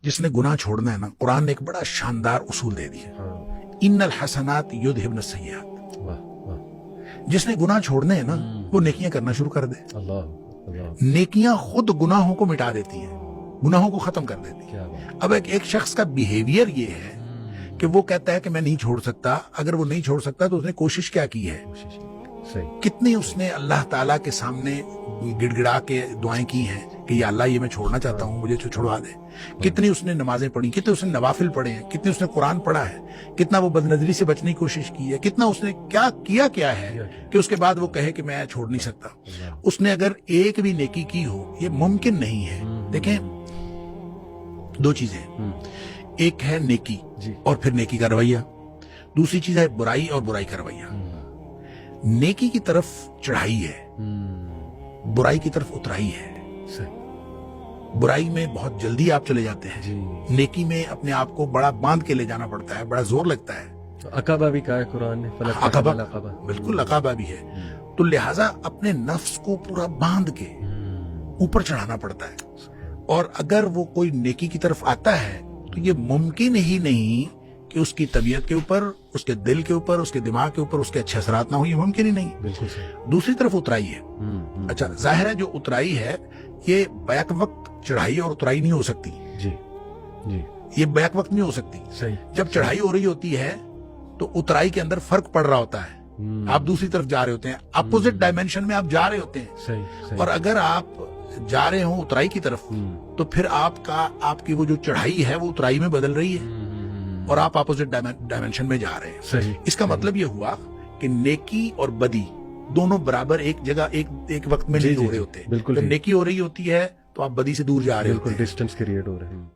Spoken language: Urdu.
جس نے گناہ چھوڑنا ہے نا، قرآن نے ایک بڑا شاندار اصول دے دیا، ان الحسنات یذہبن السیئات۔ جس نے گناہ چھوڑنے ہیں نا وہ نیکیاں کرنا شروع کر دے۔ نیکیاں خود گناہوں کو مٹا دیتی ہیں، گناہوں کو ختم کر دیتی ہیں۔ اب ایک شخص کا بیہیویئر یہ ہے کہ وہ کہتا ہے کہ میں نہیں چھوڑ سکتا، اگر وہ نہیں چھوڑ سکتا تو اس نے کوشش کیا کی ہے، کتنی اس نے اللہ تعالیٰ کے سامنے گڑ گڑا کے دعائیں کی ہیں کہ یا اللہ یہ میں چھوڑنا چاہتا ہوں، مجھے چھڑوا دے۔ کتنی اس نے نمازیں پڑھی، کتنے اس نے نوافل پڑھے ہیں، کتنے اس نے قرآن پڑھا ہے، کتنا وہ بدنظری سے بچنے کی کوشش کی ہے، کتنا اس نے کیا ہے کہ اس کے بعد وہ کہے کہ میں چھوڑ نہیں سکتا۔ اس نے اگر ایک بھی نیکی کی ہو، یہ ممکن نہیں ہے۔ دیکھیں دو چیزیں، ایک ہے نیکی اور پھر نیکی کا رویہ، دوسری چیز ہے برائی اور برائی کا رویہ۔ نیکی کی طرف چڑھائی ہے، برائی کی طرف اترائی ہے۔ برائی میں بہت جلدی آپ چلے جاتے ہیں، نیکی میں اپنے آپ کو بڑا باندھ کے لے جانا پڑتا ہے، بڑا زور لگتا ہے۔ عقبہ بھی کہا ہے قرآن نے، عقبہ بالکل عقبہ بھی ہے، تو لہٰذا اپنے نفس کو پورا باندھ کے اوپر چڑھانا پڑتا ہے۔ اور اگر وہ کوئی نیکی کی طرف آتا ہے تو یہ ممکن ہی نہیں کہ اس کی طبیعت کے اوپر، اس کے دل کے اوپر، اس کے دماغ کے اوپر اس کے اچھے اثرات نہ ہوں، یہ ممکن ہی نہیں۔ بالکل دوسری طرف اترائی ہے۔ اچھا ظاہر ہے جو اترائی ہے یہ بیک وقت چڑھائی اور اترائی نہیں ہو سکتی، یہ بیک وقت نہیں ہو سکتی۔ جب چڑھائی ہو رہی ہوتی ہے تو اترائی کے اندر فرق پڑ رہا ہوتا ہے، آپ دوسری طرف جا رہے ہوتے ہیں، اپوزٹ ڈائمینشن میں آپ جا رہے ہوتے ہیں۔ اور اگر آپ جا رہے ہوں اترائی کی طرف تو پھر آپ کی وہ جو چڑھائی ہے وہ اترائی میں بدل رہی ہے اور آپ اپوزٹ ڈائمینشن میں جا رہے ہیں۔ اس کا مطلب یہ ہوا کہ نیکی اور بدی دونوں برابر ایک جگہ ایک وقت میں نہیں ہو رہے ہوتے۔ جب نیکی ہو رہی ہوتی ہے تو آپ بدی سے دور جا رہے ہوتے ہیں، ڈسٹینس کریٹ ہو رہے ہیں۔